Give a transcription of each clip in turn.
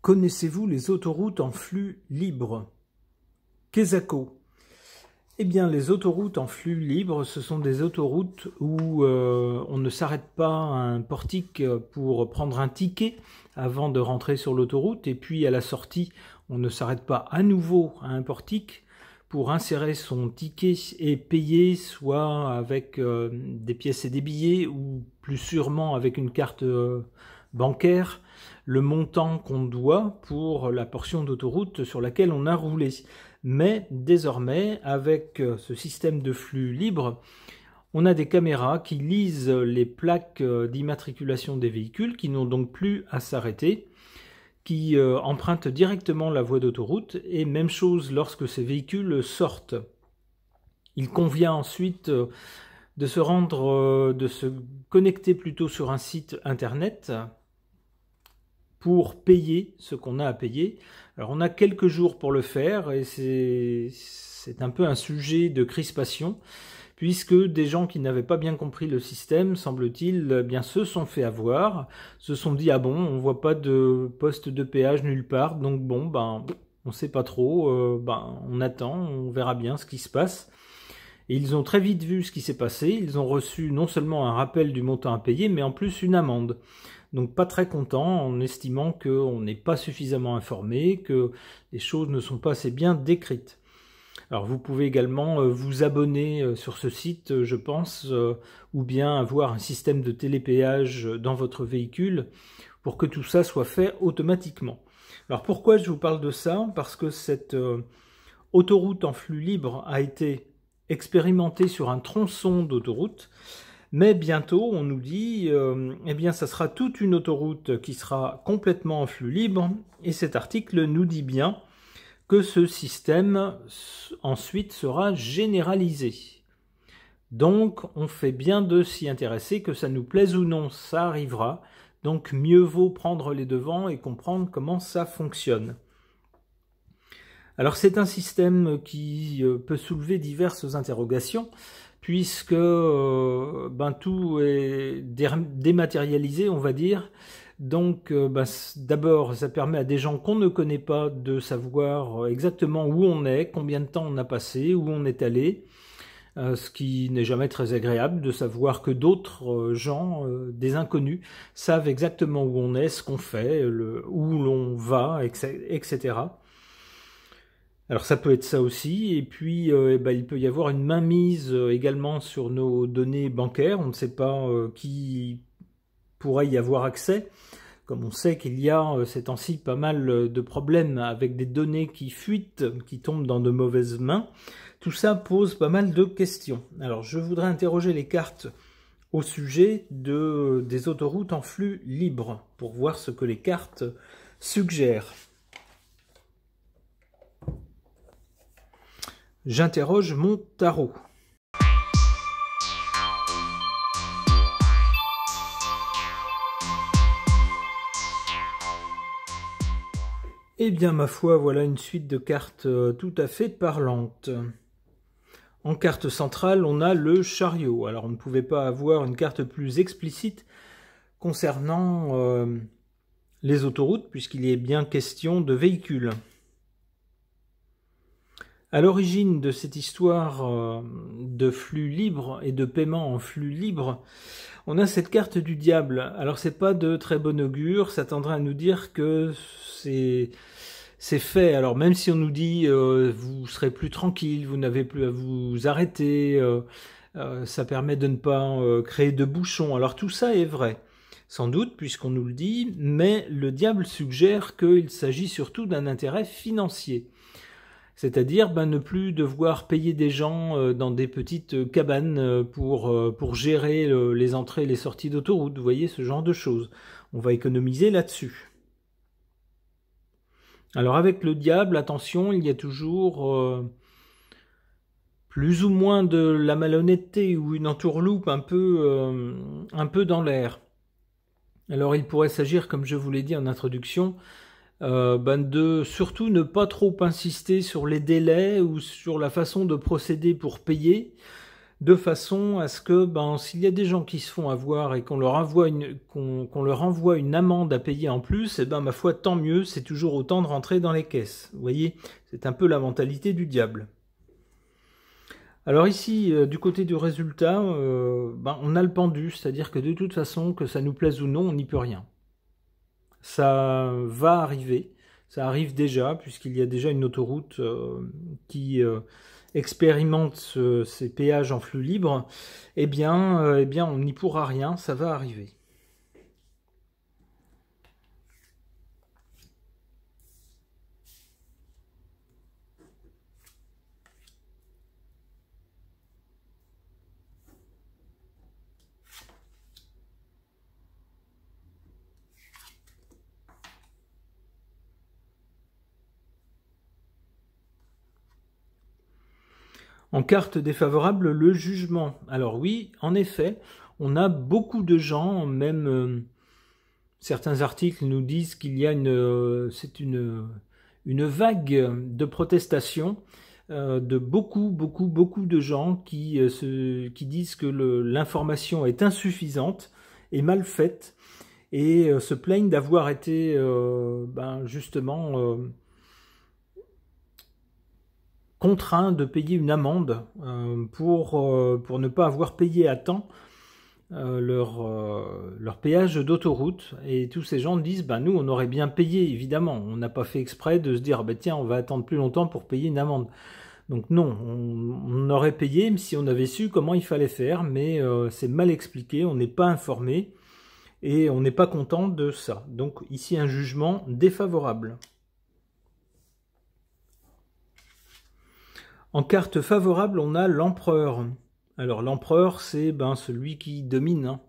Connaissez-vous les autoroutes en flux libre? Quesaco. Eh bien, les autoroutes en flux libre, ce sont des autoroutes où on ne s'arrête pas à un portique pour prendre un ticket avant de rentrer sur l'autoroute, et puis à la sortie, on ne s'arrête pas à nouveau à un portique pour insérer son ticket et payer, soit avec des pièces et des billets, ou plus sûrement avec une carte bancaire, le montant qu'on doit pour la portion d'autoroute sur laquelle on a roulé. Mais désormais, avec ce système de flux libre, on a des caméras qui lisent les plaques d'immatriculation des véhicules, qui n'ont donc plus à s'arrêter, qui empruntent directement la voie d'autoroute, et même chose lorsque ces véhicules sortent. Il convient ensuite de se connecter plutôt sur un site internet pour payer ce qu'on a à payer. Alors on a quelques jours pour le faire, et c'est un peu un sujet de crispation, puisque des gens qui n'avaient pas bien compris le système, semble-t-il, bien se sont fait avoir, se sont dit « Ah bon, on voit pas de poste de péage nulle part, donc bon, ben, on sait pas trop, on attend, on verra bien ce qui se passe ». Et ils ont très vite vu ce qui s'est passé, ils ont reçu non seulement un rappel du montant à payer, mais en plus une amende. Donc pas très content, en estimant qu'on n'est pas suffisamment informé, que les choses ne sont pas assez bien décrites. Alors vous pouvez également vous abonner sur ce site, je pense, ou bien avoir un système de télépéage dans votre véhicule pour que tout ça soit fait automatiquement. Alors pourquoi je vous parle de ça? Parce que cette autoroute en flux libre a été expérimentée sur un tronçon d'autoroute, mais bientôt on nous dit eh bien ça sera toute une autoroute qui sera complètement en flux libre, et cet article nous dit bien que ce système ensuite sera généralisé. Donc on fait bien de s'y intéresser, que ça nous plaise ou non, ça arrivera, donc mieux vaut prendre les devants et comprendre comment ça fonctionne. Alors c'est un système qui peut soulever diverses interrogations, puisque tout est dématérialisé, on va dire. Donc d'abord, ça permet à des gens qu'on ne connaît pas de savoir exactement où on est, combien de temps on a passé, où on est allé, ce qui n'est jamais très agréable de savoir que d'autres gens, des inconnus, savent exactement où on est, ce qu'on fait, où l'on va, etc. Alors ça peut être ça aussi, et puis il peut y avoir une mainmise également sur nos données bancaires. On ne sait pas qui pourrait y avoir accès, comme on sait qu'il y a ces temps-ci pas mal de problèmes avec des données qui fuitent, qui tombent dans de mauvaises mains. Tout ça pose pas mal de questions. Alors je voudrais interroger les cartes au sujet des autoroutes en flux libre, pour voir ce que les cartes suggèrent. J'interroge mon tarot. Eh bien, ma foi, voilà une suite de cartes tout à fait parlantes. En carte centrale, on a le chariot. Alors, on ne pouvait pas avoir une carte plus explicite concernant les autoroutes, puisqu'il est bien question de véhicules. À l'origine de cette histoire de flux libre et de paiement en flux libre, on a cette carte du diable. Alors c'est pas de très bon augure, ça tendrait à nous dire que c'est fait. Alors même si on nous dit vous serez plus tranquille, vous n'avez plus à vous arrêter, ça permet de ne pas créer de bouchons. Alors tout ça est vrai, sans doute, puisqu'on nous le dit, mais le diable suggère qu'il s'agit surtout d'un intérêt financier. C'est-à-dire ne plus devoir payer des gens dans des petites cabanes pour gérer les entrées et les sorties d'autoroute, vous voyez, ce genre de choses. On va économiser là-dessus. Alors avec le diable, attention, il y a toujours plus ou moins de la malhonnêteté ou une entourloupe un peu dans l'air. Alors il pourrait s'agir, comme je vous l'ai dit en introduction, de surtout ne pas trop insister sur les délais ou sur la façon de procéder pour payer, de façon à ce que s'il y a des gens qui se font avoir et qu'on leur envoie une amende à payer en plus, ma foi, tant mieux, c'est toujours autant de rentrer dans les caisses. Vous voyez, c'est un peu la mentalité du diable. Alors ici, du côté du résultat, on a le pendu, c'est-à-dire que de toute façon, que ça nous plaise ou non, on n'y peut rien. Ça va arriver, ça arrive déjà, puisqu'il y a déjà une autoroute qui expérimente ces péages en flux libre. Eh bien, on n'y pourra rien, ça va arriver. En carte défavorable, le jugement. Alors oui, en effet, on a beaucoup de gens, même certains articles nous disent qu'il y a une vague de protestation de beaucoup de gens qui disent que l'information est insuffisante et mal faite et se plaignent d'avoir été justement contraints de payer une amende pour ne pas avoir payé à temps leur péage d'autoroute. Et tous ces gens disent, nous on aurait bien payé, évidemment, on n'a pas fait exprès de se dire, tiens, on va attendre plus longtemps pour payer une amende. Donc non, on aurait payé si on avait su comment il fallait faire, mais c'est mal expliqué, on n'est pas informé, et on n'est pas content de ça. Donc ici un jugement défavorable. En carte favorable, on a l'empereur. Alors l'empereur, c'est celui qui domine. Hein.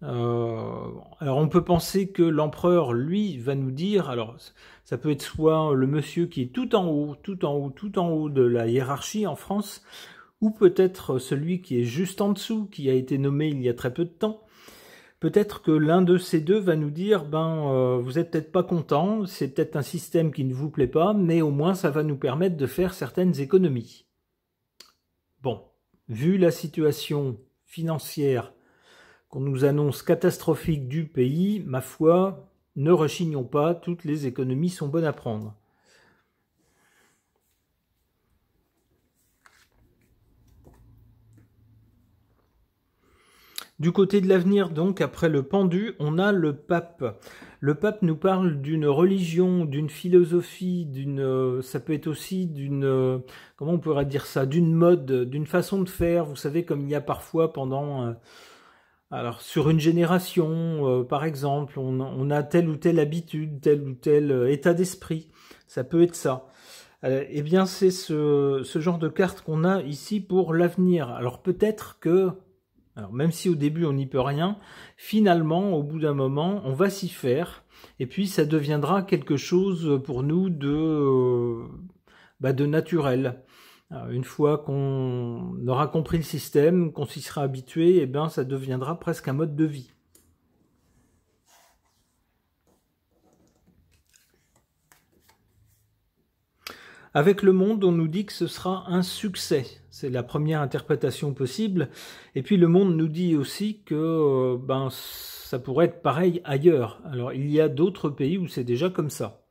Alors on peut penser que l'empereur, lui, va nous dire, alors ça peut être soit le monsieur qui est tout en haut de la hiérarchie en France, ou peut-être celui qui est juste en dessous, qui a été nommé il y a très peu de temps. Peut-être que l'un de ces deux va nous dire, vous êtes peut-être pas content, c'est peut-être un système qui ne vous plaît pas, mais au moins ça va nous permettre de faire certaines économies. Bon, vu la situation financière qu'on nous annonce catastrophique du pays, ma foi, ne rechignons pas, toutes les économies sont bonnes à prendre. Du côté de l'avenir, donc, après le pendu, on a le pape. Le pape nous parle d'une religion, d'une philosophie, ça peut être aussi d'une, comment on pourrait dire ça, d'une mode, d'une façon de faire. Vous savez, comme il y a parfois pendant, alors sur une génération, par exemple, on a telle ou telle habitude, tel ou tel état d'esprit. Ça peut être ça. Eh bien, c'est ce genre de carte qu'on a ici pour l'avenir. Alors peut-être que, alors même si au début on n'y peut rien, finalement au bout d'un moment on va s'y faire et puis ça deviendra quelque chose pour nous de naturel. Alors, une fois qu'on aura compris le système, qu'on s'y sera habitué, ça deviendra presque un mode de vie. Avec le monde, on nous dit que ce sera un succès. C'est la première interprétation possible. Et puis le monde nous dit aussi que ça pourrait être pareil ailleurs. Alors il y a d'autres pays où c'est déjà comme ça.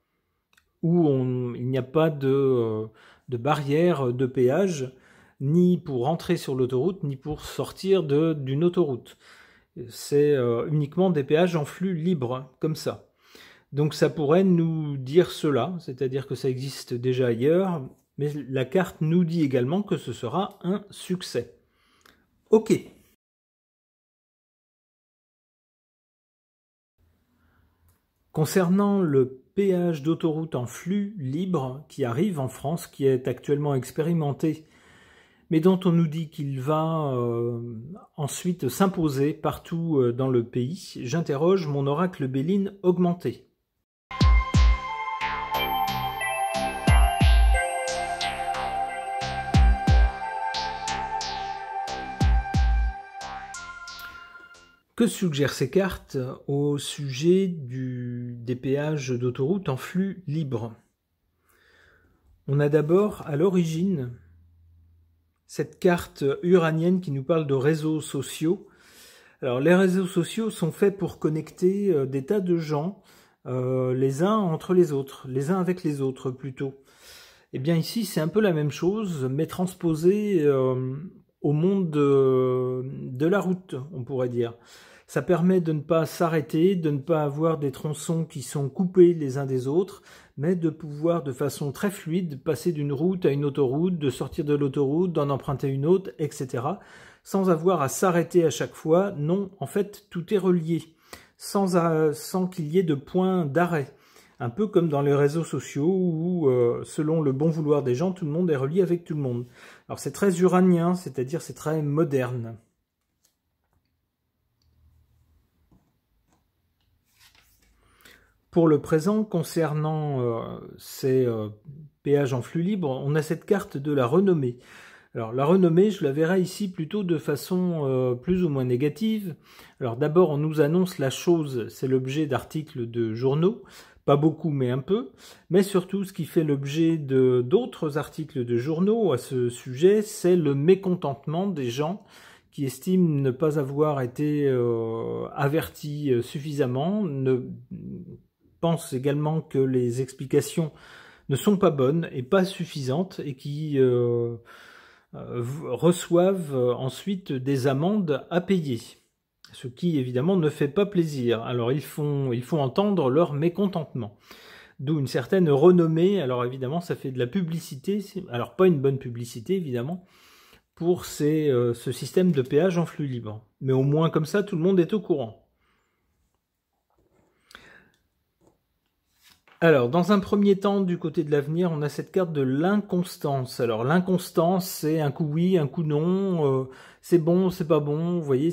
Où il n'y a pas de barrière de péage, ni pour entrer sur l'autoroute, ni pour sortir d'une autoroute. C'est uniquement des péages en flux libre, comme ça. Donc ça pourrait nous dire cela, c'est-à-dire que ça existe déjà ailleurs, mais la carte nous dit également que ce sera un succès. Ok. Concernant le péage d'autoroute en flux libre qui arrive en France, qui est actuellement expérimenté, mais dont on nous dit qu'il va ensuite s'imposer partout dans le pays, j'interroge mon oracle Béline augmenté. Que suggèrent ces cartes au sujet des péages d'autoroute en flux libre? On a d'abord, à l'origine, cette carte uranienne qui nous parle de réseaux sociaux. Alors les réseaux sociaux sont faits pour connecter des tas de gens, les uns entre les autres, les uns avec les autres plutôt. Et bien ici c'est un peu la même chose, mais transposé au monde de la route, on pourrait dire. Ça permet de ne pas s'arrêter, de ne pas avoir des tronçons qui sont coupés les uns des autres, mais de pouvoir de façon très fluide passer d'une route à une autoroute, de sortir de l'autoroute, d'en emprunter une autre, etc. sans avoir à s'arrêter à chaque fois. Non, en fait, tout est relié, sans qu'il y ait de point d'arrêt. Un peu comme dans les réseaux sociaux où, selon le bon vouloir des gens, tout le monde est relié avec tout le monde. Alors c'est très uranien, c'est-à-dire c'est très moderne. Pour le présent, concernant ces péages en flux libre, on a cette carte de la renommée. Alors la renommée, je la verrai ici plutôt de façon plus ou moins négative. Alors d'abord, on nous annonce la chose, c'est l'objet d'articles de journaux, pas beaucoup mais un peu, mais surtout ce qui fait l'objet d'autres articles de journaux à ce sujet, c'est le mécontentement des gens qui estiment ne pas avoir été avertis suffisamment, pense également que les explications ne sont pas bonnes et pas suffisantes et qui reçoivent ensuite des amendes à payer, ce qui évidemment ne fait pas plaisir. Alors ils font entendre leur mécontentement, d'où une certaine renommée. Alors évidemment ça fait de la publicité, alors pas une bonne publicité évidemment, pour ce système de péage en flux libre, mais au moins comme ça tout le monde est au courant. Alors, dans un premier temps, du côté de l'avenir, on a cette carte de l'inconstance. Alors, l'inconstance, c'est un coup oui, un coup non, c'est bon, c'est pas bon, vous voyez,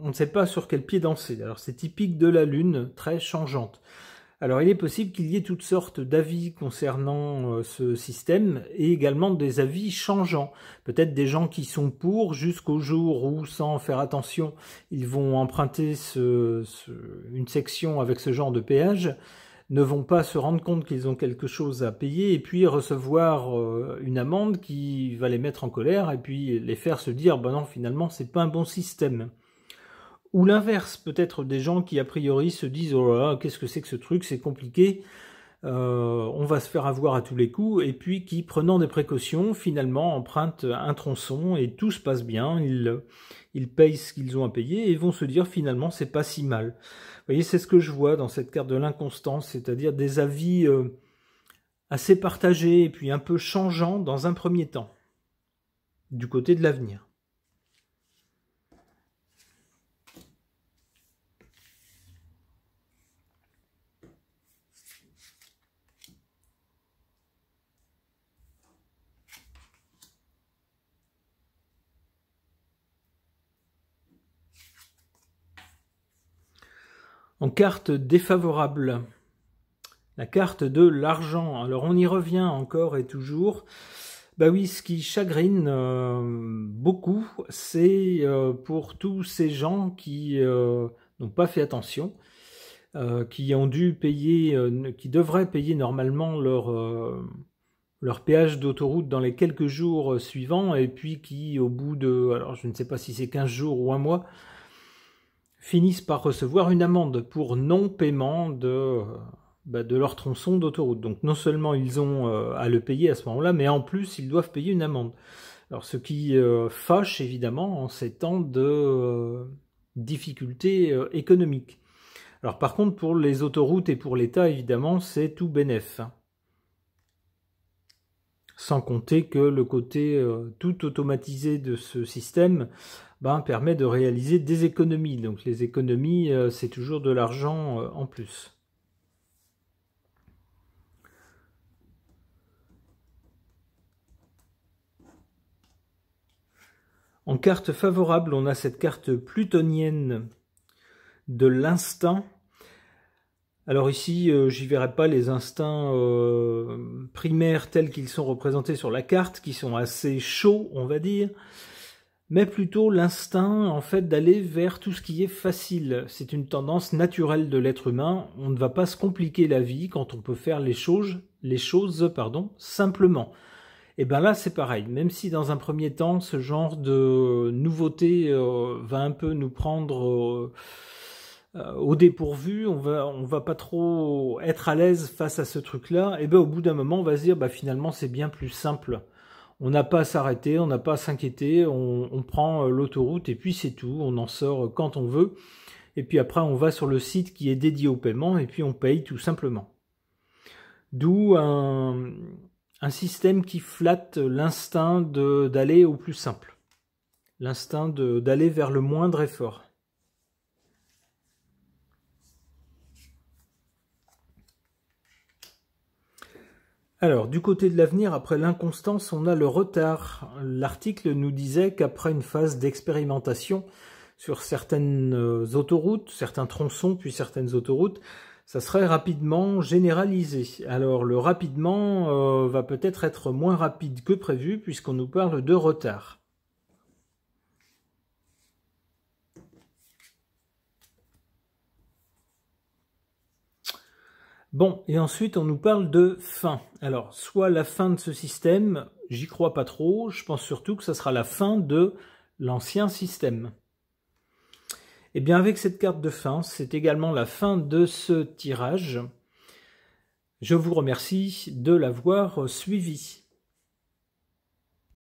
on ne sait pas sur quel pied danser. Alors, c'est typique de la Lune, très changeante. Alors, il est possible qu'il y ait toutes sortes d'avis concernant ce système, et également des avis changeants. Peut-être des gens qui sont pour, jusqu'au jour où, sans faire attention, ils vont emprunter une section avec ce genre de péage, ne vont pas se rendre compte qu'ils ont quelque chose à payer et puis recevoir une amende qui va les mettre en colère et puis les faire se dire bah non, finalement c'est pas un bon système. Ou l'inverse, peut-être des gens qui a priori se disent oh là là, qu'est-ce que c'est que ce truc, c'est compliqué, on va se faire avoir à tous les coups, et puis qui, prenant des précautions, finalement empruntent un tronçon et tout se passe bien, ils payent ce qu'ils ont à payer et vont se dire finalement c'est pas si mal. Vous voyez, c'est ce que je vois dans cette carte de l'inconstance, c'est-à-dire des avis assez partagés et puis un peu changeants dans un premier temps, du côté de l'avenir. En carte défavorable, la carte de l'argent. Alors on y revient encore et toujours. Bah oui, ce qui chagrine beaucoup, c'est pour tous ces gens qui n'ont pas fait attention, qui ont dû payer, qui devraient payer normalement leur péage d'autoroute dans les quelques jours suivants, et puis qui, au bout de, alors je ne sais pas si c'est 15 jours ou un mois, finissent par recevoir une amende pour non-paiement de leur tronçon d'autoroute. Donc non seulement ils ont à le payer à ce moment-là, mais en plus ils doivent payer une amende. Alors ce qui fâche évidemment en ces temps de difficultés économiques. Alors par contre pour les autoroutes et pour l'État évidemment c'est tout bénef. Sans compter que le côté tout automatisé de ce système permet de réaliser des économies. Donc les économies, c'est toujours de l'argent en plus. En carte favorable, on a cette carte plutonienne de l'instinct. Alors ici, j'y verrai pas les instincts primaires tels qu'ils sont représentés sur la carte, qui sont assez chauds, on va dire, mais plutôt l'instinct en fait d'aller vers tout ce qui est facile. C'est une tendance naturelle de l'être humain. On ne va pas se compliquer la vie quand on peut faire les choses simplement. Et bien là, c'est pareil. Même si dans un premier temps, ce genre de nouveauté va un peu nous prendre au dépourvu, on va pas trop être à l'aise face à ce truc-là, et ben au bout d'un moment, on va se dire, bah finalement, c'est bien plus simple. On n'a pas à s'arrêter, on n'a pas à s'inquiéter, on prend l'autoroute et puis c'est tout, on en sort quand on veut. Et puis après, on va sur le site qui est dédié au paiement et puis on paye tout simplement. D'où un système qui flatte l'instinct d'aller au plus simple. L'instinct d'aller vers le moindre effort. Alors, du côté de l'avenir, après l'inconstance, on a le retard. L'article nous disait qu'après une phase d'expérimentation sur certaines autoroutes, certains tronçons, puis certaines autoroutes, ça serait rapidement généralisé. Alors, le rapidement va peut-être être moins rapide que prévu, puisqu'on nous parle de retard. Bon, et ensuite on nous parle de fin. Alors, soit la fin de ce système, j'y crois pas trop, je pense surtout que ça sera la fin de l'ancien système. Et bien avec cette carte de fin, c'est également la fin de ce tirage. Je vous remercie de l'avoir suivi.